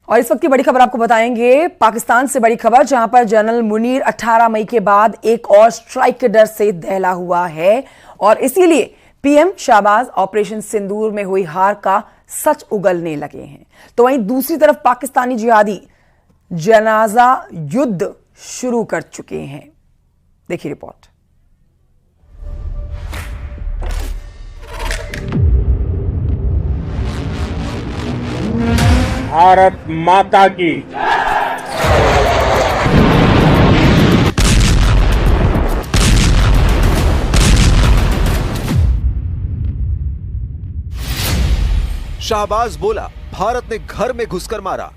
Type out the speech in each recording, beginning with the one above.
और इस वक्त की बड़ी खबर आपको बताएंगे। पाकिस्तान से बड़ी खबर, जहां पर जनरल मुनीर 18 मई के बाद एक और स्ट्राइक के डर से दहला हुआ है और इसीलिए पीएम शाहबाज ऑपरेशन सिंदूर में हुई हार का सच उगलने लगे हैं। तो वहीं दूसरी तरफ पाकिस्तानी जिहादी जनाजा युद्ध शुरू कर चुके हैं। देखिए रिपोर्ट। भारत माता की। शाहबाज बोला, भारत ने घर में घुसकर मारा।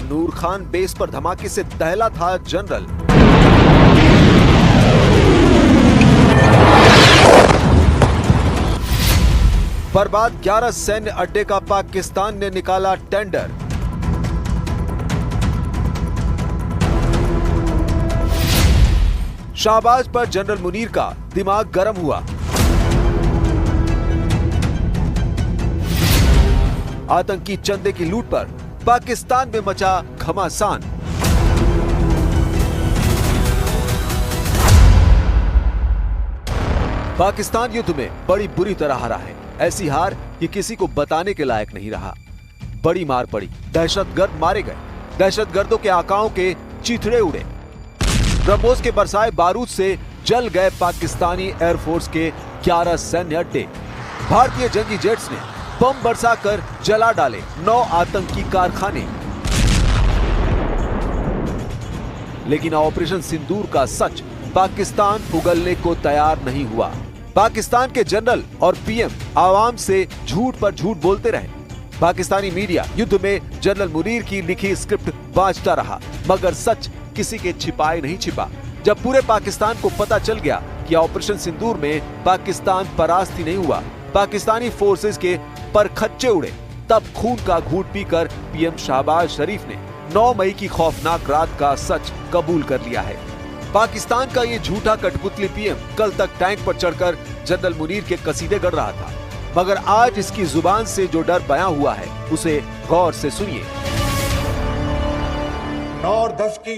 नूर खान बेस पर धमाके से दहला था जनरल। बर्बाद 11 सैन्य अड्डे का पाकिस्तान ने निकाला टेंडर। शाहबाज पर जनरल मुनीर का दिमाग गर्म हुआ। आतंकी चंदे की लूट पर पाकिस्तान में मचा घमासान। पाकिस्तान युद्ध में बड़ी बुरी तरह हारा है। ऐसी हार कि किसी को बताने के लायक नहीं रहा। बड़ी मार पड़ी, दहशतगर्द मारे गए, दहशतगर्दों के आकाओं के चीथड़े उड़े। ब्रह्मोस के बरसाए बारूद से जल गए पाकिस्तानी एयरफोर्स के 11 सैन्य अड्डे। भारतीय जंगी जेट्स ने बम बरसाकर जला डाले 9 आतंकी कारखाने। लेकिन ऑपरेशन सिंदूर का सच पाकिस्तान उगलने को तैयार नहीं हुआ। पाकिस्तान के जनरल और पीएम आवाम से झूठ पर झूठ बोलते रहे। पाकिस्तानी मीडिया युद्ध में जनरल मुनीर की लिखी स्क्रिप्ट बांटता रहा, मगर सच किसी के छिपाए नहीं छिपा। जब पूरे पाकिस्तान को पता चल गया कि ऑपरेशन सिंदूर में पाकिस्तान परास्त ही नहीं हुआ, पाकिस्तानी फोर्सेस के परखच्चे उड़े, तब खून का घूंट पीकर पीएम शहबाज शरीफ ने 9 मई की खौफनाक रात का सच कबूल कर लिया है। पाकिस्तान का ये झूठा कठपुतली पीएम कल तक टैंक पर चढ़कर जनरल मुनीर के कसीदे गढ़ रहा था, मगर आज इसकी जुबान से जो डर बयां हुआ है उसे गौर से सुनिए। 9 और 10 की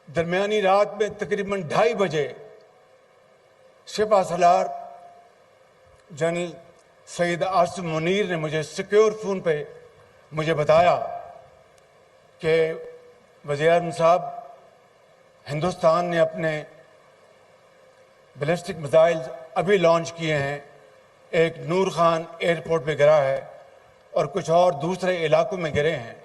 दरमियानी रात में तकरीबन 2:30 बजे सिपा सलार जनरल सईद आसिम मुनीर ने मुझे सिक्योर फोन पे मुझे बताया कि वज़ीर-ए-आज़म साहब, हिंदुस्तान ने अपने बैलिस्टिक मिसाइल अभी लॉन्च किए हैं। एक नूर खान एयरपोर्ट पे गिरा है और कुछ और दूसरे इलाकों में गिरे हैं।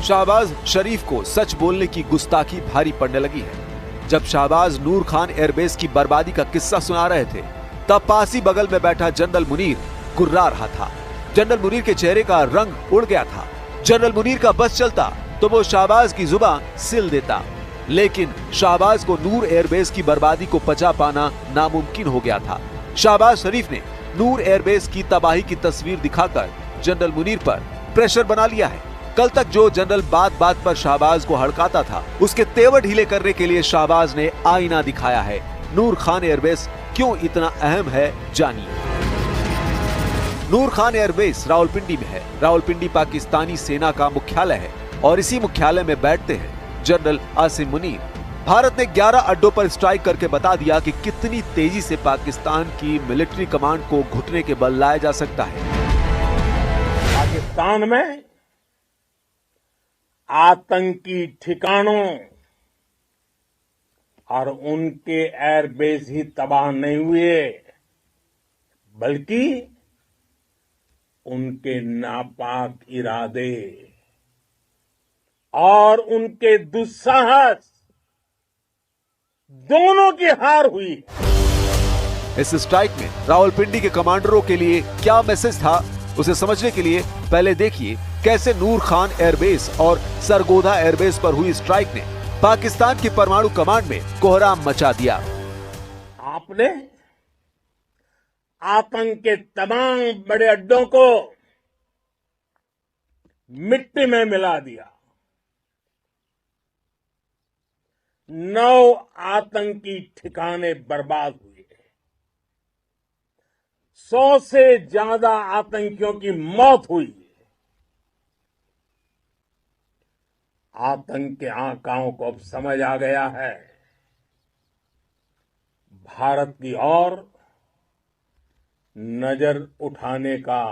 शाहबाज शरीफ को सच बोलने की गुस्ताखी भारी पड़ने लगी है। जब शाहबाज नूर खान एयरबेस की बर्बादी का किस्सा सुना रहे थे, तब पास ही बगल में बैठा जनरल मुनीर गुर्रा रहा था। जनरल मुनीर के चेहरे का रंग उड़ गया था। जनरल मुनीर का बस चलता तो वो शाहबाज की जुबान सिल देता, लेकिन शाहबाज को नूर एयरबेस की बर्बादी को पचा पाना नामुमकिन हो गया था। शाहबाज शरीफ ने नूर एयरबेस की तबाही की तस्वीर दिखाकर जनरल मुनीर पर प्रेशर बना लिया है। कल तक जो जनरल बात बात पर शाहबाज को हड़काता था, उसके तेवर ढीले करने के लिए शाहबाज ने आईना दिखाया है। नूर खान एयरबेस क्यों इतना अहम है, जानिए। नूर खान एयरबेस रावलपिंडी में है। रावलपिंडी पाकिस्तानी सेना का मुख्यालय है और इसी मुख्यालय में बैठते हैं जनरल आसिम मुनीर। भारत ने 11 अड्डों पर स्ट्राइक करके बता दिया कि कितनी तेजी से पाकिस्तान की मिलिट्री कमांड को घुटने के बल लाया जा सकता है। पाकिस्तान में आतंकी ठिकानों और उनके एयरबेस ही तबाह नहीं हुए, बल्कि उनके नापाक इरादे और उनके दुस्साहस दोनों की हार हुई। इस स्ट्राइक में रावलपिंडी के कमांडरों के लिए क्या मैसेज था, उसे समझने के लिए पहले देखिए कैसे नूर खान एयरबेस और सरगोधा एयरबेस पर हुई स्ट्राइक ने पाकिस्तान की परमाणु कमांड में कोहराम मचा दिया। आपने आतंक के तमाम बड़े अड्डों को मिट्टी में मिला दिया। 9 आतंकी ठिकाने बर्बाद हुए। 100 से ज्यादा आतंकियों की मौत हुई। आतंक के आकाओं को अब समझ आ गया है। भारत की ओर नजर उठाने का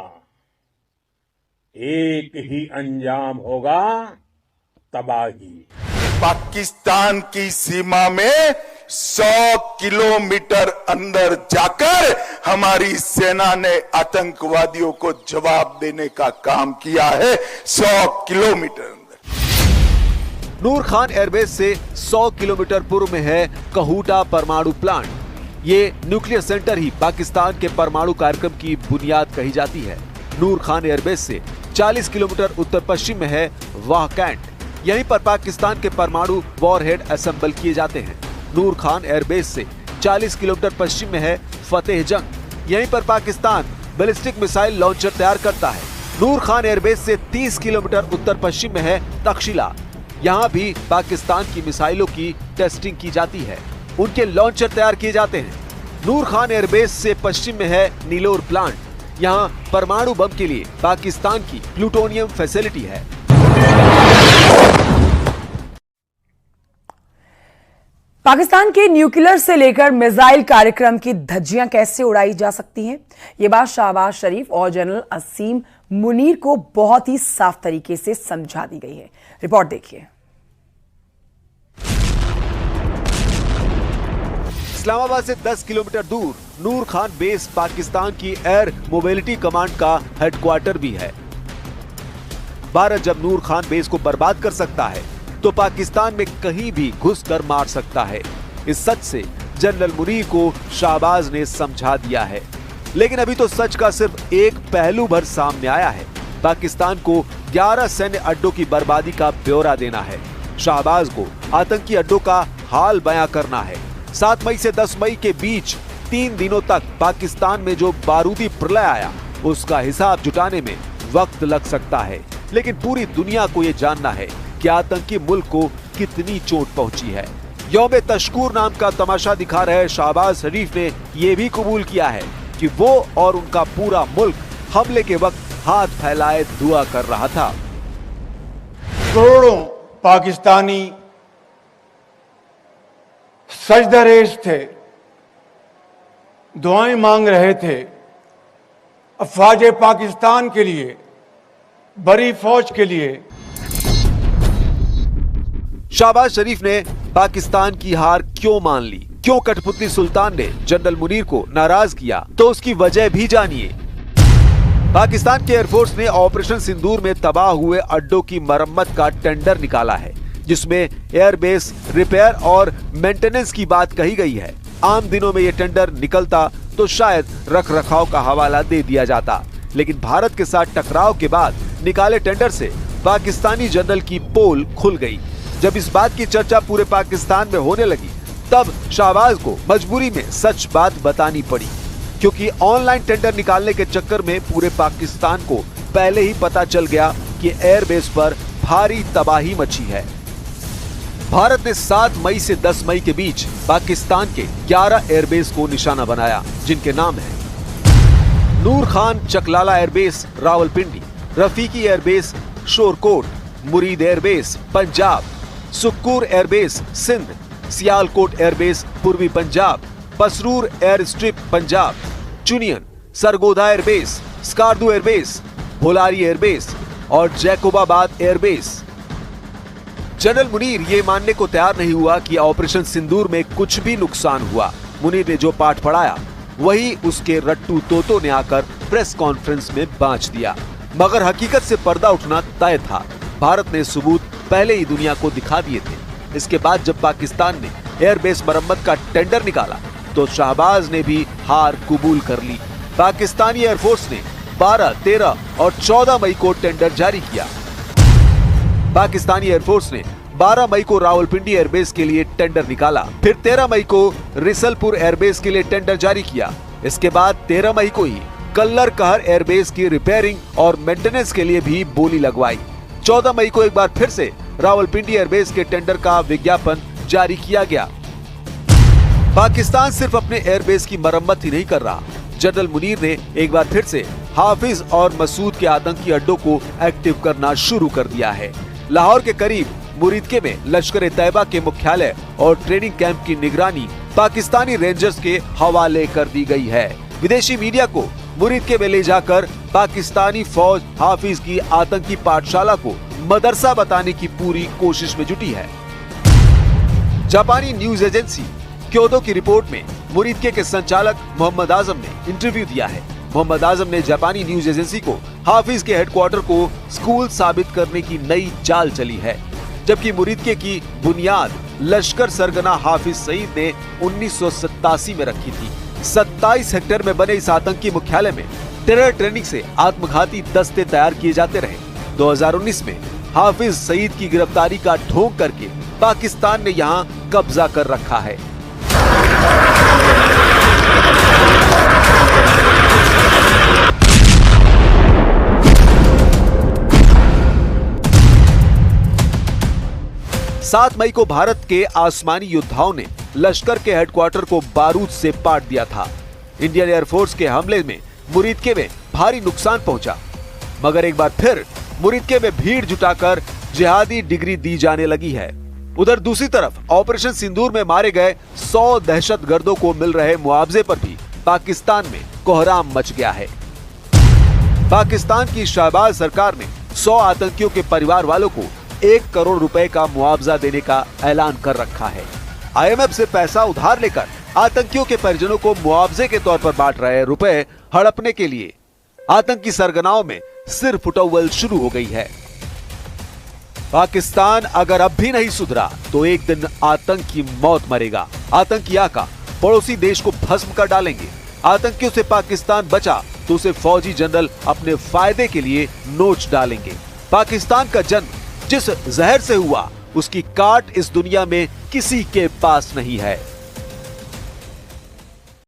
एक ही अंजाम होगा, तबाही। पाकिस्तान की सीमा में 100 किलोमीटर अंदर जाकर हमारी सेना ने आतंकवादियों को जवाब देने का काम किया है। 100 किलोमीटर अंदर। नूर खान एयरबेस से 100 किलोमीटर पूर्व में है कहूटा परमाणु प्लांट। ये न्यूक्लियर सेंटर ही पाकिस्तान के परमाणु कार्यक्रम की बुनियाद कही जाती है। नूर खान एयरबेस से 40 किलोमीटर उत्तर पश्चिम में है वाह कैंट। यहीं पर पाकिस्तान के परमाणु वॉरहेड असेंबल किए जाते हैं। नूर खान एयरबेस से 40 किलोमीटर पश्चिम में है फतेह जंग। यहीं पर पाकिस्तान बैलिस्टिक मिसाइल लॉन्चर तैयार करता है। नूर खान एयरबेस से 30 किलोमीटर उत्तर पश्चिम में है तक्षशिला। यहाँ भी पाकिस्तान की मिसाइलों की टेस्टिंग की जाती है, उनके लॉन्चर तैयार किए जाते हैं। नूर खान एयरबेस से पश्चिम में है नीलोर प्लांट। यहाँ परमाणु बम के लिए पाकिस्तान की प्लूटोनियम फैसिलिटी है। पाकिस्तान के न्यूक्लियर से लेकर मिसाइल कार्यक्रम की धज्जियां कैसे उड़ाई जा सकती हैं, ये बात शहबाज शरीफ और जनरल असीम मुनीर को बहुत ही साफ तरीके से समझा दी गई है। रिपोर्ट देखिए। इस्लामाबाद से 10 किलोमीटर दूर नूर खान बेस पाकिस्तान की एयर मोबिलिटी कमांड का हेडक्वार्टर भी है। भारत जब नूर खान बेस को बर्बाद कर सकता है तो पाकिस्तान में कहीं भी घुसकर मार सकता है। इस सच से जनरल मुनीर को शहबाज ने समझा दिया है। लेकिन अभी तो सच का सिर्फ एक पहलू भर सामने आया है। पाकिस्तान को 11 सैन्य अड्डों की बर्बादी का ब्यौरा देना है। शहबाज को आतंकी अड्डों का हाल बयां करना है। 7 मई से 10 मई के बीच 3 दिनों तक पाकिस्तान में जो बारूदी प्रलय आया उसका हिसाब जुटाने में वक्त लग सकता है। लेकिन पूरी दुनिया को ये जानना है कि आतंकी मुल्क को कितनी चोट पहुंची है। यौम तशकूर नाम का तमाशा दिखा रहे शहबाज शरीफ ने यह भी कबूल किया है कि वो और उनका पूरा मुल्क हमले के वक्त हाथ फैलाए दुआ कर रहा था। करोड़ों पाकिस्तानी सजदरेज थे, दुआएं मांग रहे थे अफवाज पाकिस्तान के लिए, बड़ी फौज के लिए। शहबाज शरीफ ने पाकिस्तान की हार क्यों मान ली, क्यों कठपुतली सुल्तान ने जनरल मुनीर को नाराज किया, तो उसकी वजह भी जानिए। पाकिस्तान के एयरफोर्स ने ऑपरेशन सिंदूर में तबाह हुए अड्डों की मरम्मत का टेंडर निकाला है, जिसमें एयरबेस रिपेयर और मेंटेनेंस की बात कही गई है। आम दिनों में ये टेंडर निकलता तो शायद रख रखाव का हवाला दे दिया जाता, लेकिन भारत के साथ टकराव के बाद निकाले टेंडर से पाकिस्तानी जनरल की पोल खुल गई। जब इस बात की चर्चा पूरे पाकिस्तान में होने लगी तब शहबाज को मजबूरी में सच बात बतानी पड़ी, क्योंकि ऑनलाइन टेंडर निकालने के चक्कर में पूरे पाकिस्तान को पहले ही पता चल गया कि एयरबेस पर भारी तबाही मची है। भारत ने 7 मई से 10 मई के बीच पाकिस्तान के 11 एयरबेस को निशाना बनाया, जिनके नाम हैं Noor Khan Chaklala airbase Rawalpindi, Rafiqui airbase Shorkot, Murid airbase Punjab, Sukkur airbase Sindh, Sialkot airbase पूर्वी Punjab, Pasrur air strip Punjab, Chunian, Sargodha airbase, Skardu airbase, Bholari airbase और जैकोबाबाद एयरबेस। जनरल मुनीर ये मानने को तैयार नहीं हुआ कि ऑपरेशन सिंदूर में कुछ भी नुकसान हुआ। मुनीर ने जो पाठ पढ़ाया वही उसके रट्टू तोतों ने आकर प्रेस कॉन्फ्रेंस में बांच दिया, मगर हकीकत से पर्दा उठना तय था। भारत ने सबूत पहले ही दुनिया को दिखा दिए थे। इसके बाद जब पाकिस्तान ने एयरबेस मरम्मत का टेंडर निकाला तो शहबाज ने भी हार कबूल कर ली। पाकिस्तानी एयरफोर्स ने 12, 13 और 14 मई को टेंडर जारी किया। पाकिस्तानी एयरफोर्स ने 12 मई को रावलपिंडी एयरबेस के लिए टेंडर निकाला, फिर 13 मई को रिसलपुर एयरबेस के लिए टेंडर जारी किया। इसके बाद 13 मई को ही कल्लर कहर एयरबेस की रिपेयरिंग और मेंटेनेंस के लिए भी बोली लगवाई। 14 मई को एक बार फिर से रावलपिंडी एयरबेस के टेंडर का विज्ञापन जारी किया गया। पाकिस्तान सिर्फ अपने एयरबेस की मरम्मत ही नहीं कर रहा, जनरल मुनीर ने एक बार फिर से हाफिज और मसूद के आतंकी अड्डों को एक्टिव करना शुरू कर दिया है। लाहौर के करीब मुरीदके में लश्कर-ए-तैयबा के मुख्यालय और ट्रेनिंग कैंप की निगरानी पाकिस्तानी रेंजर्स के हवाले कर दी गई है। विदेशी मीडिया को मुरीदके में ले जाकर पाकिस्तानी फौज हाफिज की आतंकी पाठशाला को मदरसा बताने की पूरी कोशिश में जुटी है। जापानी न्यूज एजेंसी क्योदो की रिपोर्ट में मुरीदके के संचालक मोहम्मद आजम ने इंटरव्यू दिया है। मोहम्मद आजम ने जापानी न्यूज एजेंसी को हाफिज के हेडक्वार्टर को स्कूल साबित करने की नई चाल चली है, जबकि मुरीदके की बुनियाद लश्कर सरगना हाफिज सईद ने 1987 में रखी थी। 27 हेक्टेयर में बने इस आतंकी मुख्यालय में टेरर ट्रेनिंग से आत्मघाती दस्ते तैयार किए जाते रहे। 2019 में हाफिज सईद की गिरफ्तारी का ढोंग करके पाकिस्तान ने यहां कब्जा कर रखा है। सात मई को भारत के आसमानी योद्धाओं ने लश्कर के हेडक्वार्टर को बारूद से पाट दिया था। इंडियन एयरफोर्स के हमले में मुरीदके में भारी नुकसान पहुंचा, मगर एक बार फिर मुरीदके में भीड़ जुटाकर जिहादी डिग्री दी जाने लगी है। उधर दूसरी तरफ ऑपरेशन सिंदूर में मारे गए 100 दहशतगर्दों को मिल रहे मुआवजे पर भी पाकिस्तान में कोहराम मच गया है। पाकिस्तान की शहबाज सरकार ने 100 आतंकियों के परिवार वालों को 1 करोड़ रुपए का मुआवजा देने का ऐलान कर रखा है। IMF से पैसा उधार लेकर आतंकियों के परिजनों को मुआवजे के तौर पर बांट रहे रुपए हड़पने के लिए आतंकी सरगनाओं में सिर फुटौल शुरू हो गई है। पाकिस्तान अगर अब भी नहीं सुधरा तो एक दिन आतंकी मौत मरेगा। आतंकी आका पड़ोसी देश को भस्म कर डालेंगे। आतंकियों से पाकिस्तान बचा तो उसे फौजी जनरल अपने फायदे के लिए नोच डालेंगे। पाकिस्तान का जन्म जिस जहर से हुआ उसकी काट इस दुनिया में किसी के पास नहीं है।